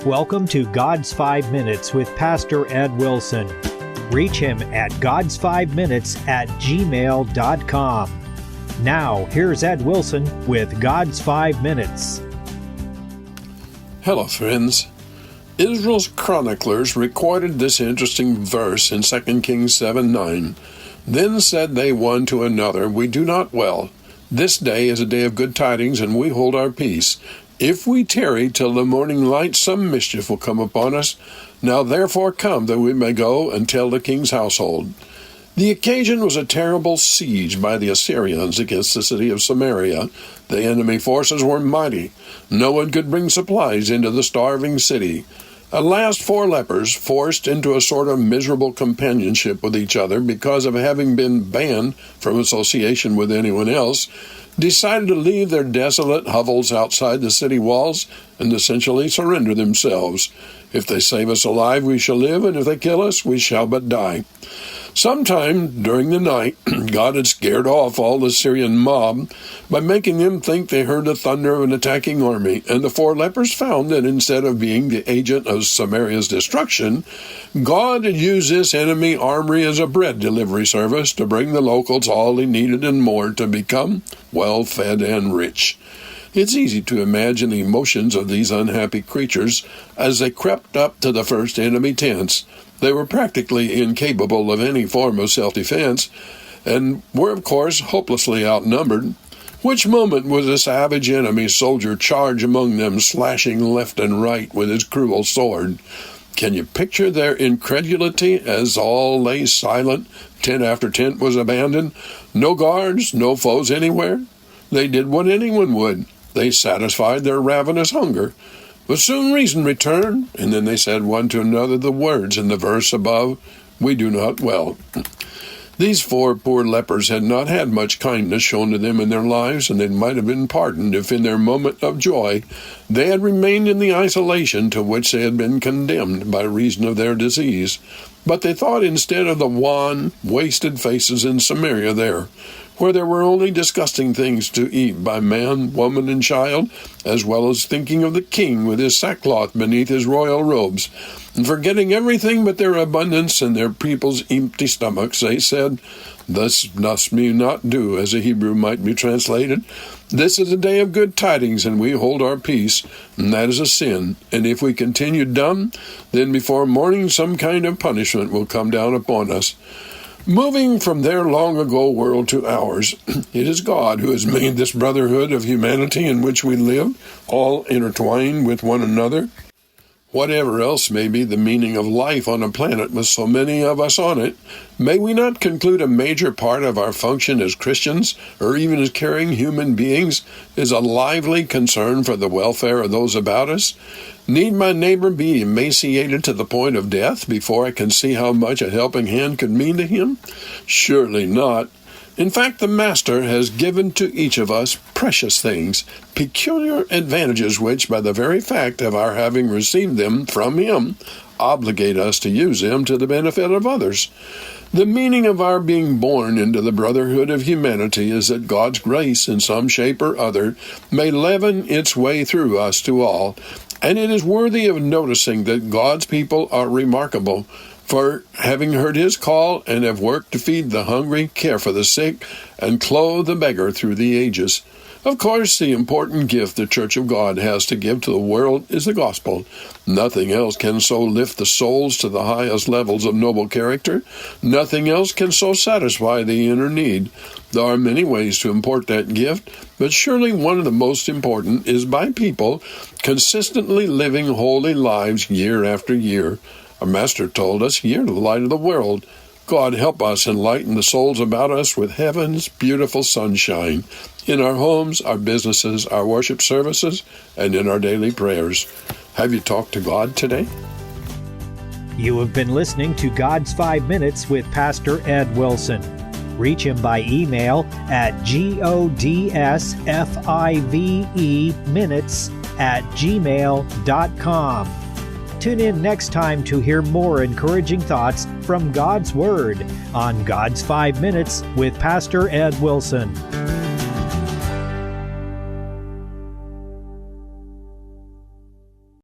welcome to God's 5 Minutes with Pastor Ed Wilson. Reach him at gods5minutes@gmail.com. Now, here's Ed Wilson with God's 5 Minutes. Hello, friends. Israel's chroniclers recorded this interesting verse in 2 Kings 7:9. Then said they one to another, We do not well. This day is a day of good tidings, and we hold our peace. If we tarry till the morning light, some mischief will come upon us. Now therefore come, that we may go and tell the king's household. The occasion was a terrible siege by the Assyrians against the city of Samaria. The enemy forces were mighty. No one could bring supplies into the starving city. At last 4 lepers, forced into a sort of miserable companionship with each other because of having been banned from association with anyone else, decided to leave their desolate hovels outside the city walls and essentially surrender themselves. If they save us alive, we shall live, and if they kill us, we shall but die. Sometime during the night, God had scared off all the Syrian mob by making them think they heard the thunder of an attacking army, and the 4 lepers found that instead of being the agent of Samaria's destruction, God had used this enemy armory as a bread delivery service to bring the locals all they needed and more to become well-fed and rich. It's easy to imagine the emotions of these unhappy creatures as they crept up to the first enemy tents. They were practically incapable of any form of self-defense, and were, of course, hopelessly outnumbered. Which moment would a savage enemy soldier charge among them, slashing left and right with his cruel sword? Can you picture their incredulity as all lay silent, tent after tent was abandoned? No guards, no foes anywhere? They did what anyone would. They satisfied their ravenous hunger. But soon reason returned, and then they said one to another the words in the verse above, We do not well. These 4 poor lepers had not had much kindness shown to them in their lives, and they might have been pardoned if in their moment of joy they had remained in the isolation to which they had been condemned by reason of their disease. But they thought instead of the wan, wasted faces in Samaria there, where there were only disgusting things to eat by man, woman, and child, as well as thinking of the king with his sackcloth beneath his royal robes. And forgetting everything but their abundance and their people's empty stomachs, they said, Thus must we not do, as a Hebrew might be translated. This is a day of good tidings, and we hold our peace, and that is a sin. And if we continue dumb, then before morning some kind of punishment will come down upon us. Moving from their long-ago world to ours, it is God who has made this brotherhood of humanity in which we live, all intertwined with one another. Whatever else may be the meaning of life on a planet with so many of us on it, may we not conclude a major part of our function as Christians, or even as caring human beings, is a lively concern for the welfare of those about us? Need my neighbor be emaciated to the point of death before I can see how much a helping hand could mean to him? Surely not. In fact, the Master has given to each of us precious things, peculiar advantages which, by the very fact of our having received them from Him, obligate us to use them to the benefit of others. The meaning of our being born into the brotherhood of humanity is that God's grace, in some shape or other, may leaven its way through us to all, and it is worthy of noticing that God's people are remarkable for having heard His call and have worked to feed the hungry, care for the sick, and clothe the beggar through the ages. Of course, the important gift the Church of God has to give to the world is the gospel. Nothing else can so lift the souls to the highest levels of noble character. Nothing else can so satisfy the inner need. There are many ways to impart that gift, but surely one of the most important is by people consistently living holy lives year after year. Our Master told us, Ye are the light of the world. God help us enlighten the souls about us with heaven's beautiful sunshine, in our homes, our businesses, our worship services, and in our daily prayers. Have you talked to God today? You have been listening to God's 5 Minutes with Pastor Ed Wilson. Reach him by email at godsfiveminutes@gmail.com. Tune in next time to hear more encouraging thoughts from God's Word on God's 5 Minutes with Pastor Ed Wilson.